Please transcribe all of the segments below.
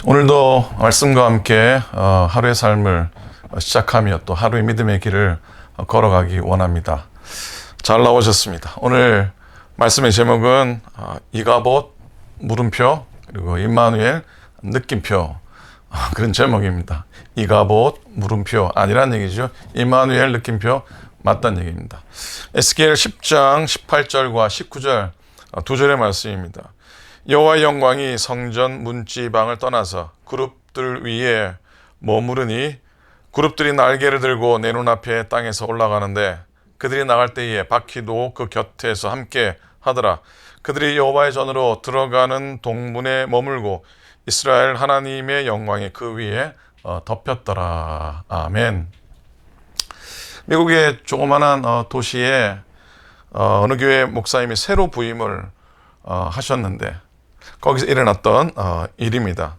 오늘도 말씀과 함께 하루의 삶을 시작하며 또 하루의 믿음의 길을 걸어가기 원합니다. 잘 나오셨습니다. 오늘 말씀의 제목은 이가봇 물음표 그리고 임마누엘 느낌표 그런 제목입니다. 이가봇 물음표 아니란 얘기죠. 임마누엘 느낌표 맞다는 얘기입니다. 에스겔 10장 18절과 19절 두 절의 말씀입니다. 여호와의 영광이 성전 문지방을 떠나서 그룹들 위에 머무르니 그룹들이 날개를 들고 내 눈앞에 땅에서 올라가는데 그들이 나갈 때에 바퀴도 그 곁에서 함께 하더라. 그들이 여호와의 전으로 들어가는 동문에 머물고 이스라엘 하나님의 영광이 그 위에 덮였더라. 아멘. 미국의 조그만한 도시에 어느 교회 목사님이 새로 부임을 하셨는데 거기서 일어났던 일입니다.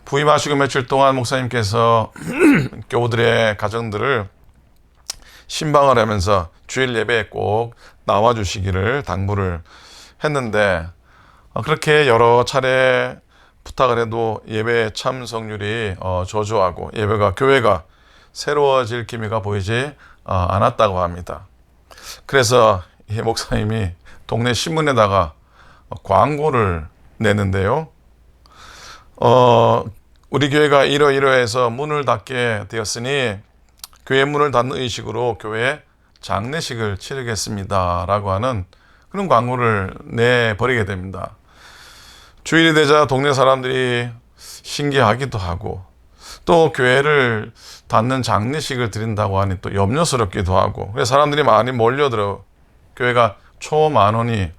부임하시고 며칠 동안 목사님께서 교우들의 가정들을 신방을 하면서 주일 예배에 꼭 나와주시기를 당부를 했는데 그렇게 여러 차례 부탁을 해도 예배 참석률이 저조하고 교회가 새로워질 기미가 보이지 않았다고 합니다. 그래서 이 목사님이 동네 신문에다가 광고를 내는데요. 우리 교회가 이러이러해서 문을 닫게 되었으니 교회 문을 닫는 의식으로 교회 장례식을 치르겠습니다 라고 하는 그런 광고를 내버리게 됩니다. 주일이 되자 동네 사람들이 신기하기도 하고 또 교회를 닫는 장례식을 드린다고 하니 또 염려스럽기도 하고 그래서 사람들이 많이 몰려들어 교회가 초만원이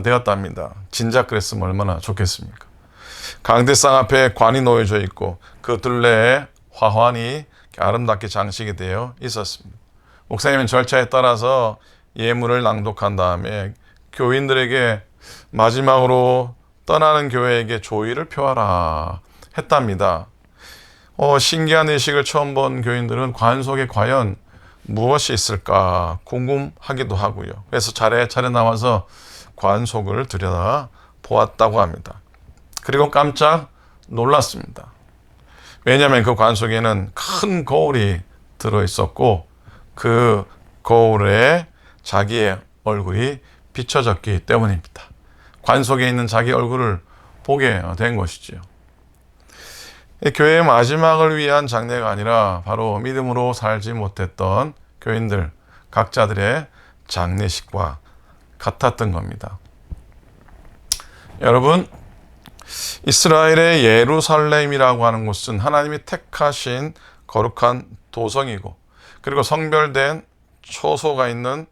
되었답니다. 진작 그랬으면 얼마나 좋겠습니까? 강대상 앞에 관이 놓여져 있고 그 둘레에 화환이 아름답게 장식이 되어 있었습니다. 목사님은 절차에 따라서 예물을 낭독한 다음에 교인들에게 마지막으로 떠나는 교회에게 조의를 표하라 했답니다. 신기한 의식을 처음 본 교인들은 관 속에 과연 무엇이 있을까 궁금하기도 하고요. 그래서 차례차례 나와서 관 속을 들여다 보았다고 합니다. 그리고 깜짝 놀랐습니다. 왜냐하면 그 관 속에는 큰 거울이 들어있었고 그 거울에 자기의 얼굴이 비춰졌기 때문입니다. 관 속에 있는 자기 얼굴을 보게 된 것이지요. 교회의 마지막을 위한 장례가 아니라 바로 믿음으로 살지 못했던 교인들 각자들의 장례식과 같았던 겁니다. 여러분, 이스라엘의 예루살렘이라고 하는 곳은 하나님이 택하신 거룩한 도성이고 그리고 성별된 초소가 있는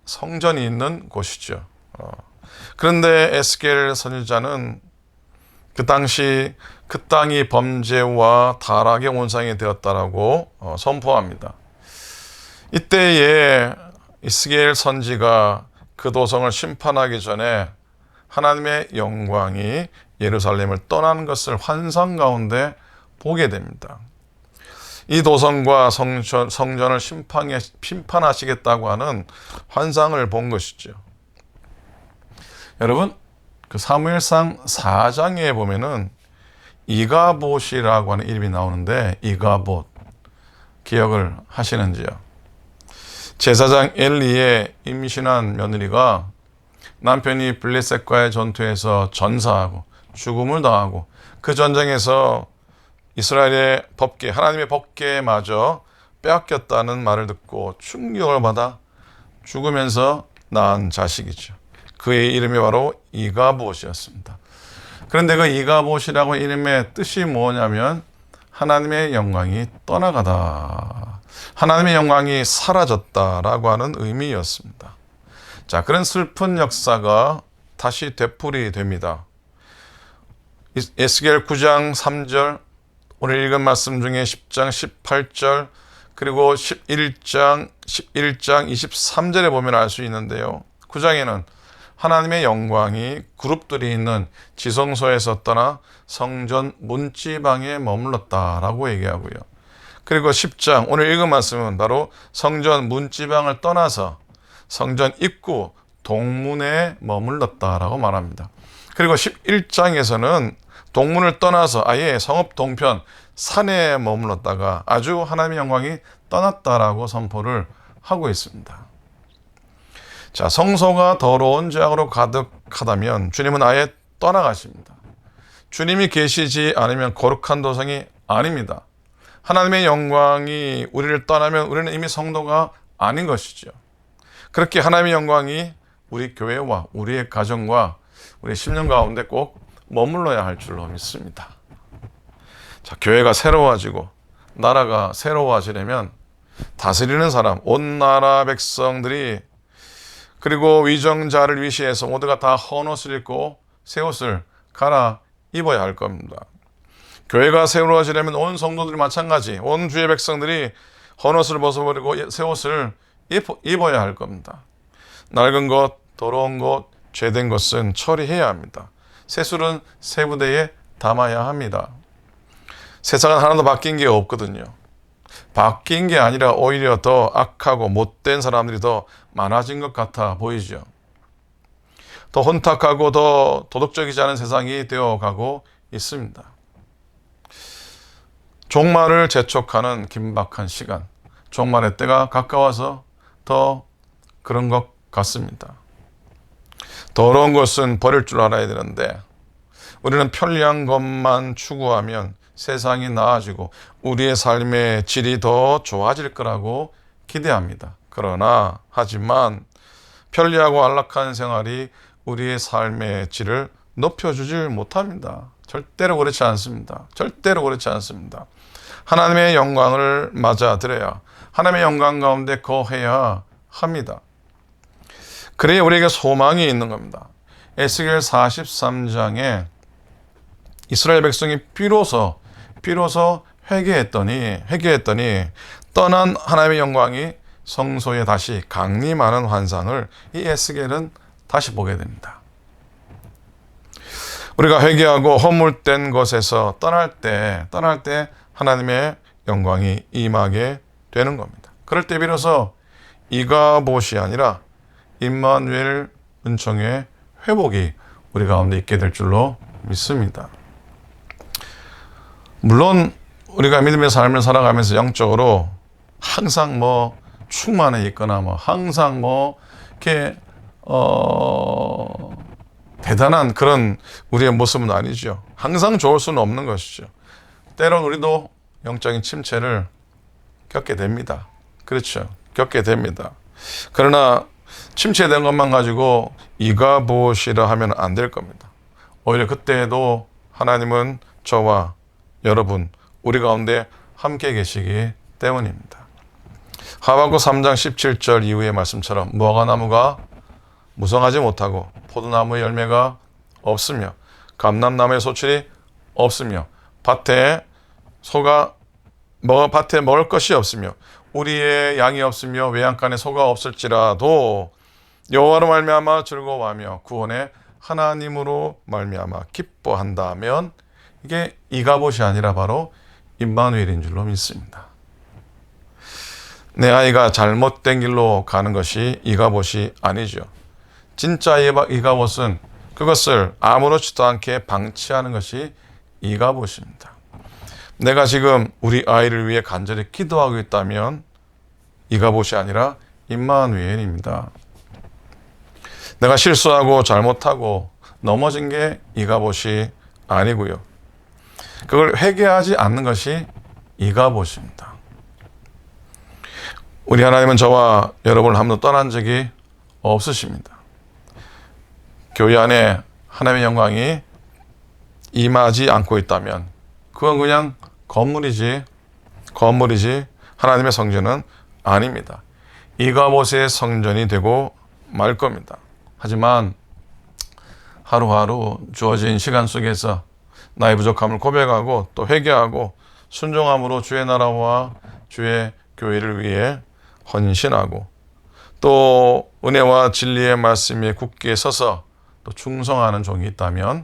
성전이 있는 곳이죠. 그런데 에스겔 선지자는 그 당시 그 땅이 범죄와 타락의 온상이 되었다라고 선포합니다. 이때에 에스겔 선지가 그 도성을 심판하기 전에 하나님의 영광이 예루살렘을 떠나는 것을 환상 가운데 보게 됩니다. 이 도성과 성전을 심판하시겠다고 하는 환상을 본 것이죠. 여러분, 그 사무엘상 4장에 보면은 이가봇이라고 하는 이름이 나오는데 이가봇 기억을 하시는지요? 제사장 엘리의 임신한 며느리가 남편이 블레셋과의 전투에서 전사하고 죽음을 당하고 그 전쟁에서 이스라엘의 법궤, 하나님의 법궤마저 빼앗겼다는 말을 듣고 충격을 받아 죽으면서 낳은 자식이죠. 그의 이름이 바로 이가봇이었습니다. 그런데 그 이가봇이라고 이름의 뜻이 뭐냐면 하나님의 영광이 떠나가다, 하나님의 영광이 사라졌다라고 하는 의미였습니다. 자, 그런 슬픈 역사가 다시 되풀이됩니다. 에스겔 9장 3절, 오늘 읽은 말씀 중에 10장 18절, 그리고 11장 23절에 보면 알 수 있는데요. 9장에는 하나님의 영광이 그룹들이 있는 지성소에서 떠나 성전 문지방에 머물렀다라고 얘기하고요. 그리고 10장, 오늘 읽은 말씀은 바로 성전 문지방을 떠나서 성전 입구 동문에 머물렀다라고 말합니다. 그리고 11장에서는 동문을 떠나서 아예 성읍 동편 산에 머물렀다가 아주 하나님의 영광이 떠났다라고 선포를 하고 있습니다. 자, 성소가 더러운 죄악으로 가득하다면 주님은 아예 떠나가십니다. 주님이 계시지 않으면 거룩한 도성이 아닙니다. 하나님의 영광이 우리를 떠나면 우리는 이미 성도가 아닌 것이죠. 그렇게 하나님의 영광이 우리 교회와 우리의 가정과 우리의 심령 가운데 꼭 머물러야 할 줄로 믿습니다. 자, 교회가 새로워지고 나라가 새로워지려면 다스리는 사람, 온 나라 백성들이 그리고 위정자를 위시해서 모두가 다 헌옷을 입고 새 옷을 갈아 입어야 할 겁니다. 교회가 새로워지려면 온 성도들이 마찬가지, 온 주의 백성들이 헌옷을 벗어버리고 새 옷을 입어야 할 겁니다. 낡은 것, 더러운 것, 죄된 것은 처리해야 합니다. 새술은 새 부대에 담아야 합니다. 세상은 하나도 바뀐 게 없거든요. 바뀐 게 아니라 오히려 더 악하고 못된 사람들이 더 많아진 것 같아 보이죠. 더 혼탁하고 더 도덕적이지 않은 세상이 되어가고 있습니다. 종말을 재촉하는 긴박한 시간, 종말의 때가 가까워서 더 그런 것 같습니다. 더러운 것은 버릴 줄 알아야 되는데 우리는 편리한 것만 추구하면 세상이 나아지고 우리의 삶의 질이 더 좋아질 거라고 기대합니다. 그러나 하지만 편리하고 안락한 생활이 우리의 삶의 질을 높여주질 못합니다. 절대로 그렇지 않습니다. 절대로 그렇지 않습니다. 하나님의 영광을 맞아들여야 하나님의 영광 가운데 거해야 합니다. 그래야 우리에게 소망이 있는 겁니다. 에스겔 43장에 이스라엘 백성이 비로소 회개했더니 떠난 하나님의 영광이 성소에 다시 강림하는 환상을 이 에스겔은 다시 보게 됩니다. 우리가 회개하고 허물된 것에서 떠날 때 하나님의 영광이 임하게 되는 겁니다. 그럴 때 비로소 이가봇이 아니라 임마누엘 은총의 회복이 우리 가운데 있게 될 줄로 믿습니다. 물론 우리가 믿음의 삶을 살아가면서 영적으로 항상 충만해 있거나 항상 이렇게 대단한 그런 우리의 모습은 아니죠. 항상 좋을 수는 없는 것이죠. 때론 우리도 영적인 침체를 겪게 됩니다. 그렇죠. 겪게 됩니다. 그러나 침체된 것만 가지고 이가봇이라 하면 안 될 겁니다. 오히려 그때에도 하나님은 저와 여러분, 우리 가운데 함께 계시기 때문입니다. 하박국 3장 17절 이후의 말씀처럼 무화과나무가 무성하지 못하고 포도나무의 열매가 없으며 감람나무의 소출이 없으며 밭에 먹을 것이 없으며 우리의 양이 없으며 외양간에 소가 없을지라도 여호와로 말미암아 즐거워하며 구원의 하나님으로 말미암아 기뻐한다면 이게 이가봇이 아니라 바로 임마누엘인 줄로 믿습니다. 내 아이가 잘못된 길로 가는 것이 이가봇이 아니죠. 진짜 이가봇은 그것을 아무렇지도 않게 방치하는 것이 이가봇입니다. 내가 지금 우리 아이를 위해 간절히 기도하고 있다면 이가봇이 아니라 임마누엘입니다. 내가 실수하고 잘못하고 넘어진 게 이가봇이 아니고요. 그걸 회개하지 않는 것이 이가봇입니다. 우리 하나님은 저와 여러분을 한 번도 떠난 적이 없으십니다. 교회 안에 하나님의 영광이 임하지 않고 있다면 그건 그냥 건물이지 하나님의 성전은 아닙니다. 이가봇의 성전이 되고 말 겁니다. 하지만 하루하루 주어진 시간 속에서 나의 부족함을 고백하고 또 회개하고 순종함으로 주의 나라와 주의 교회를 위해 헌신하고 또 은혜와 진리의 말씀에 굳게 서서 또 충성하는 종이 있다면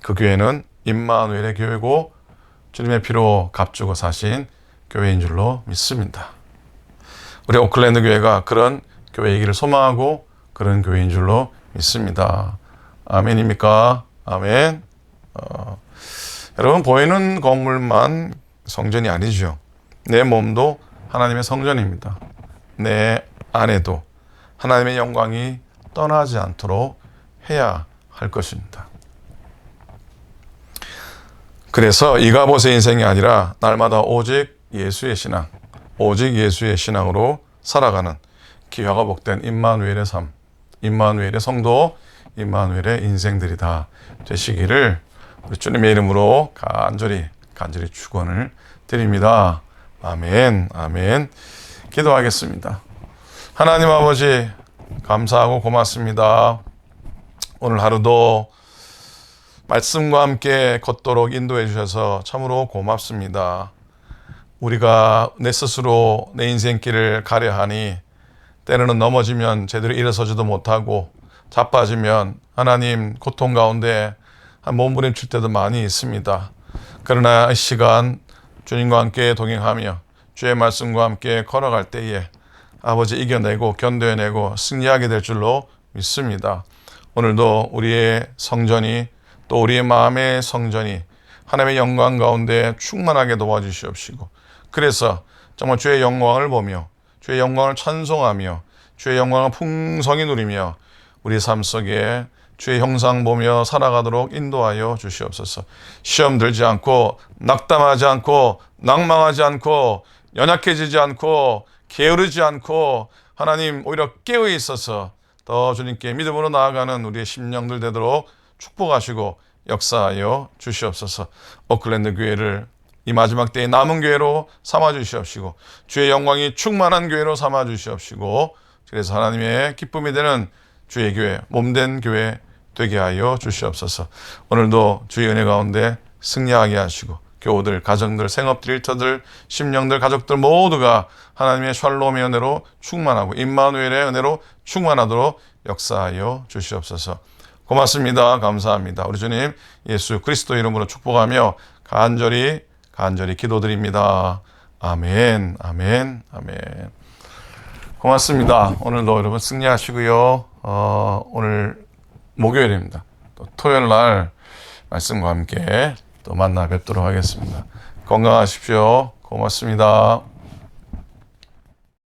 그 교회는 임마누엘의 교회고 주님의 피로 값주고 사신 교회인 줄로 믿습니다. 우리 오클랜드 교회가 그런 교회이기를 소망하고 그런 교회인 줄로 믿습니다. 아멘입니까? 아멘. 여러분, 보이는 건물만 성전이 아니죠. 내 몸도 하나님의 성전입니다. 내 안에도 하나님의 영광이 떠나지 않도록 해야 할 것입니다. 그래서 이가봇의 인생이 아니라 날마다 오직 예수의 신앙, 오직 예수의 신앙으로 살아가는 기회가 복된 임마누엘의 삶, 임마누엘의 성도, 임마누엘의 인생들이 다 되시기를 우리 주님의 이름으로 간절히 축원을 드립니다. 아멘, 아멘. 기도하겠습니다. 하나님 아버지, 감사하고 고맙습니다. 오늘 하루도 말씀과 함께 걷도록 인도해 주셔서 참으로 고맙습니다. 우리가 내 스스로 내 인생길을 가려 하니 때로는 넘어지면 제대로 일어서지도 못하고 자빠지면 하나님 고통 가운데 몸부림칠 때도 많이 있습니다. 그러나 이 시간 주님과 함께 동행하며 주의 말씀과 함께 걸어갈 때에 아버지 이겨내고 견뎌내고 승리하게 될 줄로 믿습니다. 오늘도 우리의 성전이 또 우리의 마음의 성전이 하나님의 영광 가운데 충만하게 도와주시옵시고 그래서 정말 주의 영광을 보며 주의 영광을 찬송하며 주의 영광을 풍성히 누리며 우리 삶 속에 주의 형상 보며 살아가도록 인도하여 주시옵소서. 시험 들지 않고 낙담하지 않고 낭망하지 않고 연약해지지 않고 게으르지 않고 하나님 오히려 깨어 있어서 더 주님께 믿음으로 나아가는 우리의 심령들 되도록 축복하시고 역사하여 주시옵소서. 오클랜드 교회를 이 마지막 때의 남은 교회로 삼아 주시옵시고 주의 영광이 충만한 교회로 삼아 주시옵시고 그래서 하나님의 기쁨이 되는 주의 교회, 몸된 교회 되게 하여 주시옵소서. 오늘도 주의 은혜 가운데 승리하게 하시고 교우들, 가정들, 생업들, 일터들, 심령들, 가족들 모두가 하나님의 샬롬의 은혜로 충만하고 임마누엘의 은혜로 충만하도록 역사하여 주시옵소서. 고맙습니다. 감사합니다. 우리 주님 예수 그리스도 이름으로 축복하며 간절히 기도드립니다. 아멘, 아멘, 아멘. 고맙습니다. 오늘도 여러분 승리하시고요. 오늘 목요일입니다. 또 토요일 날 말씀과 함께 또 만나 뵙도록 하겠습니다. 건강하십시오. 고맙습니다.